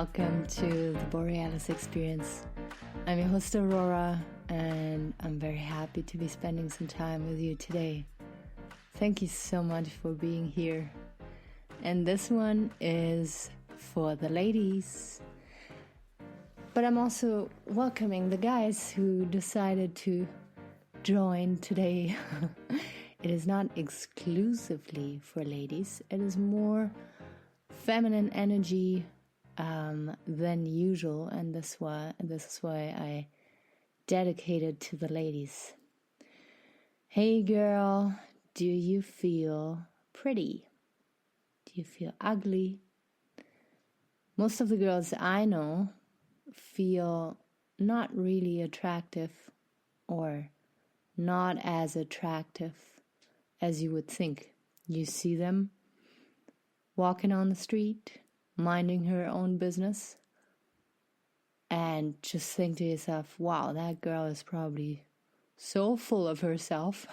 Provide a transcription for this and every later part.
welcome to the Borealis Experience. I'm your host Aurora, and I'm very happy to be spending some time with you today. Thank you so much for being here. And this one is for the ladies. But I'm also welcoming the guys who decided to join today. It is not exclusively for ladies. It is more feminine energy than usual, and this is why I dedicated to the ladies. Hey girl, do you feel pretty? Do you feel ugly? Most of the girls I know feel not really attractive or not as attractive as you would think. You see them walking on the street, minding her own business, and just think to yourself, wow, that girl is probably so full of herself.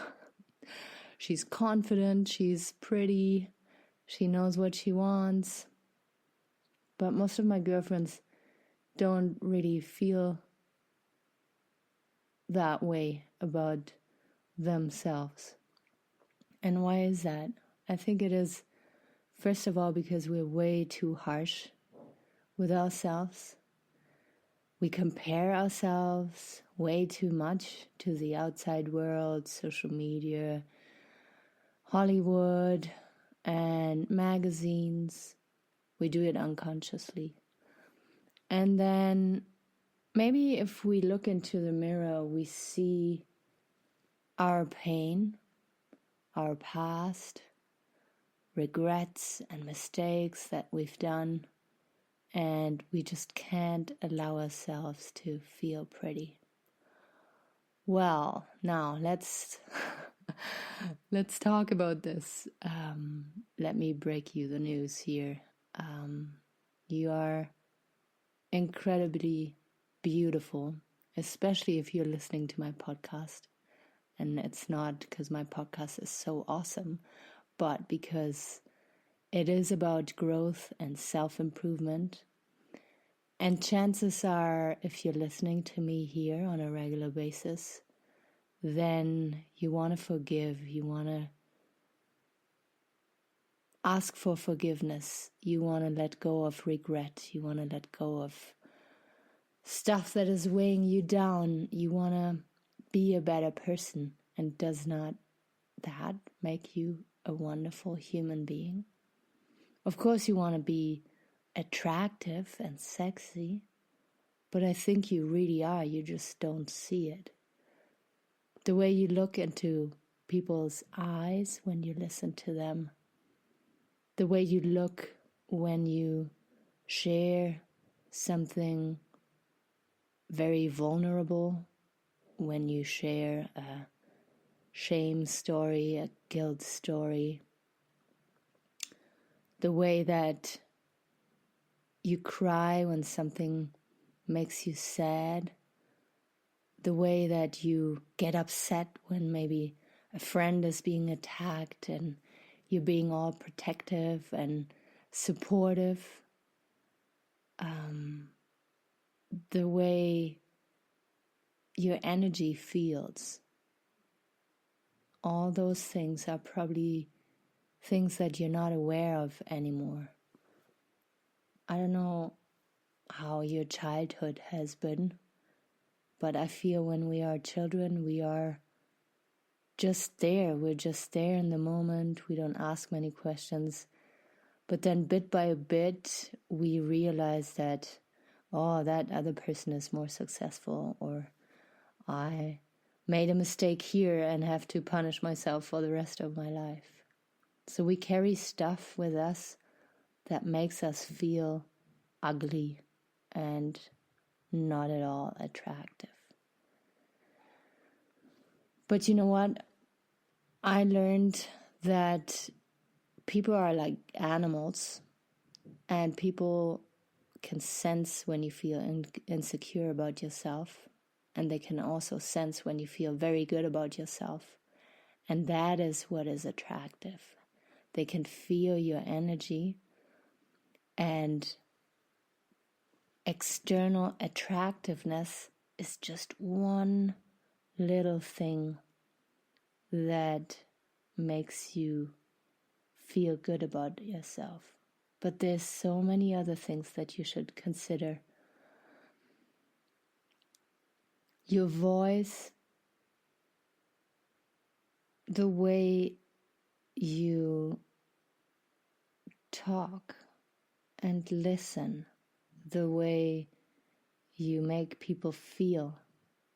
She's confident, she's pretty, she knows what she wants. But most of my girlfriends don't really feel that way about themselves. And why is that? I think it is, first of all, because we're way too harsh with ourselves. We compare ourselves way too much to the outside world, social media, Hollywood, and magazines. We do it unconsciously. And then maybe if we look into the mirror, we see our pain, our past, regrets and mistakes that we've done, and we just can't allow ourselves to feel pretty. Well, now let's talk about this. Let me break you the news here. You are incredibly beautiful, especially if you're listening to my podcast. And it's not because my podcast is so awesome, but because it is about growth and self-improvement. And chances are, if you're listening to me here on a regular basis, then you want to forgive, you want to ask for forgiveness, you want to let go of regret, you want to let go of stuff that is weighing you down, you want to be a better person. And does not that make you a wonderful human being? Of course you want to be attractive and sexy, but I think you really are, you just don't see it. The way you look into people's eyes when you listen to them, the way you look when you share something very vulnerable, when you share a shame story, a guilt story, the way that you cry when something makes you sad, the way that you get upset when maybe a friend is being attacked and you're being all protective and supportive, the way your energy feels. All those things are probably things that you're not aware of anymore. I don't know how your childhood has been, but I feel when we are children, we are just there. We're just there in the moment. We don't ask many questions. But then bit by bit, we realize that, oh, that other person is more successful, or I made a mistake here and have to punish myself for the rest of my life. So we carry stuff with us that makes us feel ugly and not at all attractive. But you know what? I learned that people are like animals, and people can sense when you feel insecure about yourself, and they can also sense when you feel very good about yourself. And that is what is attractive. They can feel your energy, and external attractiveness is just one little thing that makes you feel good about yourself. But there's so many other things that you should consider. Your voice, the way you talk and listen, the way you make people feel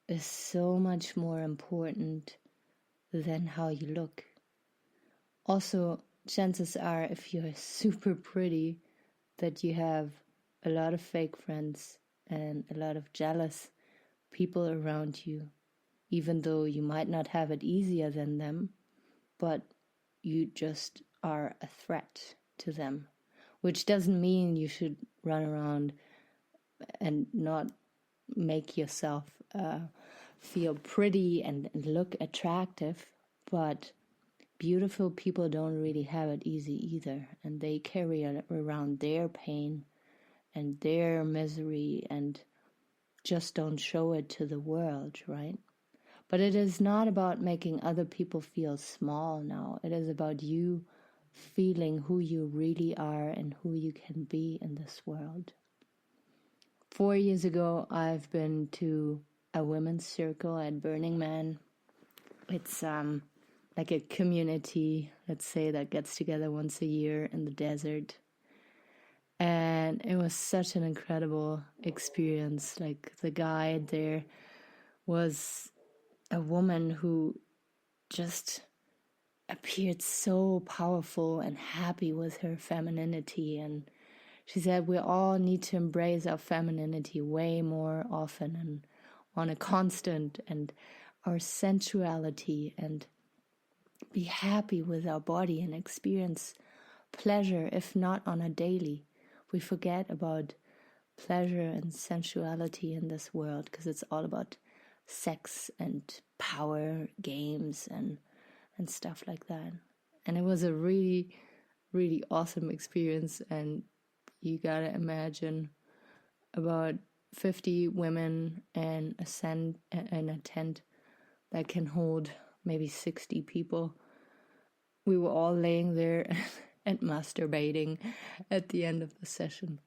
is so much more important than how you look. Also, chances are, if you're super pretty, that you have a lot of fake friends and a lot of jealous people around you, even though you might not have it easier than them, but you just are a threat to them, which doesn't mean you should run around and not make yourself feel pretty and look attractive, but beautiful people don't really have it easy either, and they carry around their pain and their misery and just don't show it to the world, right? But it is not about making other people feel small now. It is about you feeling who you really are and who you can be in this world. 4 years ago, I've been to a women's circle at Burning Man. It's like a community, let's say, that gets together once a year in the desert. And it was such an incredible experience. Like, the guide there was a woman who just appeared so powerful and happy with her femininity, and she said we all need to embrace our femininity way more often and on a constant, and our sensuality, and be happy with our body and experience pleasure, if not on a daily. We forget about pleasure and sensuality in this world because it's all about sex and power games and stuff like that. And it was a really, really awesome experience. And you gotta imagine about 50 women in a tent that can hold maybe 60 people. We were all laying there and masturbating at the end of the session.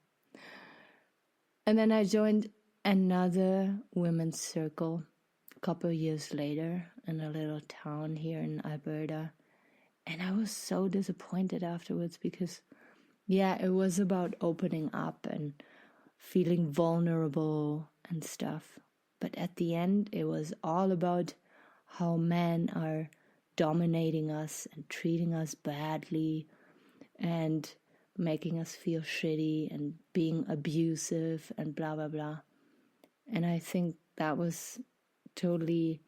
And then I joined another women's circle a couple of years later in a little town here in Alberta. And I was so disappointed afterwards because, yeah, it was about opening up and feeling vulnerable and stuff. But at the end, it was all about how men are dominating us and treating us badly and making us feel shitty and being abusive and blah, blah, blah. And I think that was totally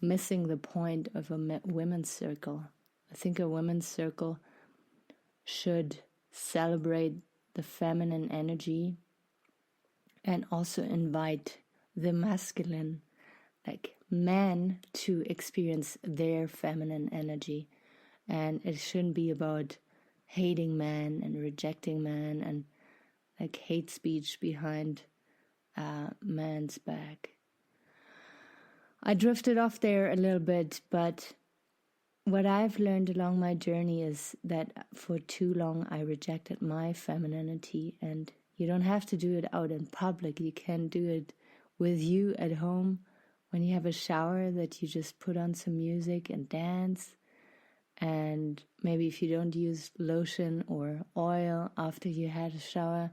missing the point of a women's circle. I think a women's circle should celebrate the feminine energy and also invite the masculine, like men, to experience their feminine energy. And it shouldn't be about hating men and rejecting men and like hate speech behind man's back. I drifted off there a little bit, but what I've learned along my journey is that for too long I rejected my femininity, and you don't have to do it out in public. You can do it with you at home when you have a shower, that you just put on some music and dance. And maybe if you don't use lotion or oil after you had a shower,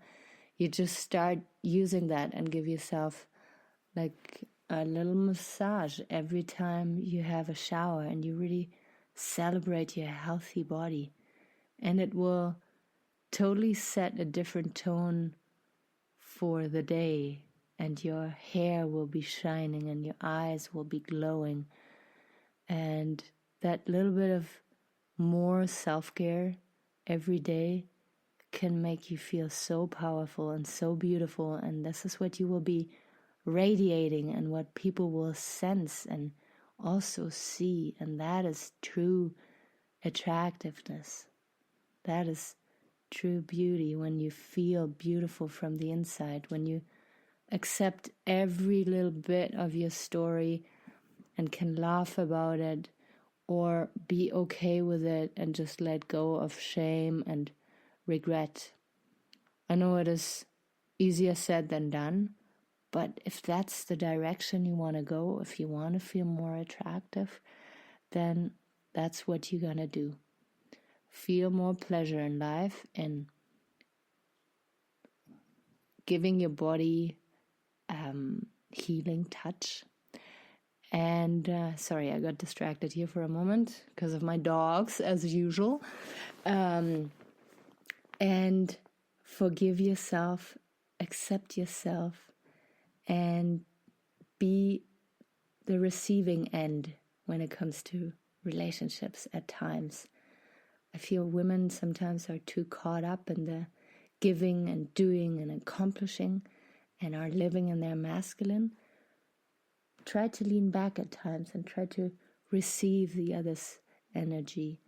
you just start using that and give yourself like a little massage every time you have a shower, and you really celebrate your healthy body. And it will totally set a different tone for the day, and your hair will be shining and your eyes will be glowing. And that little bit of more self-care every day can make you feel so powerful and so beautiful, and this is what you will be radiating and what people will sense and also see. And that is true attractiveness. That is true beauty, when you feel beautiful from the inside, when you accept every little bit of your story and can laugh about it, or be okay with it and just let go of shame and regret. I know it is easier said than done, but if that's the direction you want to go, if you want to feel more attractive, then that's what you're going to do. Feel more pleasure in life and giving your body healing touch. And sorry, I got distracted here for a moment because of my dogs, as usual. And forgive yourself, accept yourself, and be the receiving end when it comes to relationships at times. I feel women sometimes are too caught up in the giving and doing and accomplishing and are living in their masculine. Try to lean back at times and try to receive the other's energy.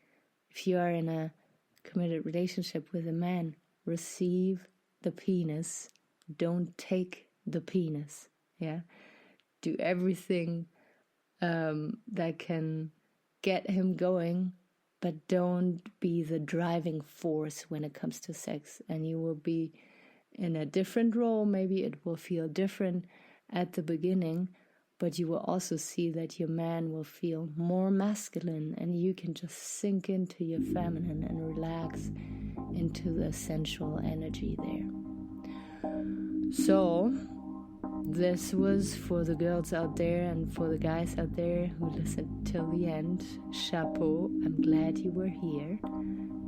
If you are in a committed relationship with a man, receive the penis. Don't take the penis. Yeah, do everything that can get him going, but don't be the driving force when it comes to sex. And you will be in a different role. Maybe it will feel different at the beginning, but you will also see that your man will feel more masculine, and you can just sink into your feminine and relax into the sensual energy there. So this was for the girls out there and for the guys out there who listened till the end. Chapeau, I'm glad you were here.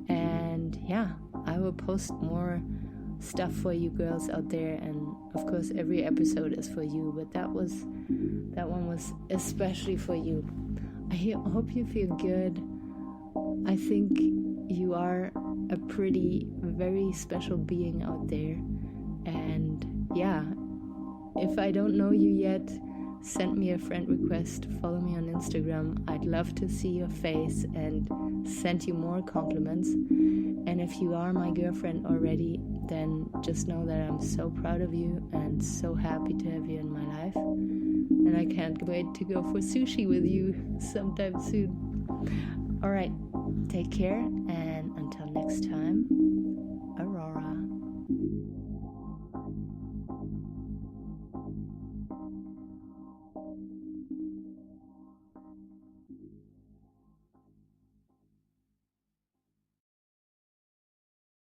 And yeah, I will post more stuff for you girls out there, and of course every episode is for you, but that one was especially for you. I hope you feel good. I think you are a very special being out there. And yeah, if I don't know you yet, send me a friend request, follow me on Instagram. I'd love to see your face and send you more compliments. And if you are my girlfriend already, then just know that I'm so proud of you and so happy to have you in my life. And I can't wait to go for sushi with you sometime soon. All right, take care, and until next time.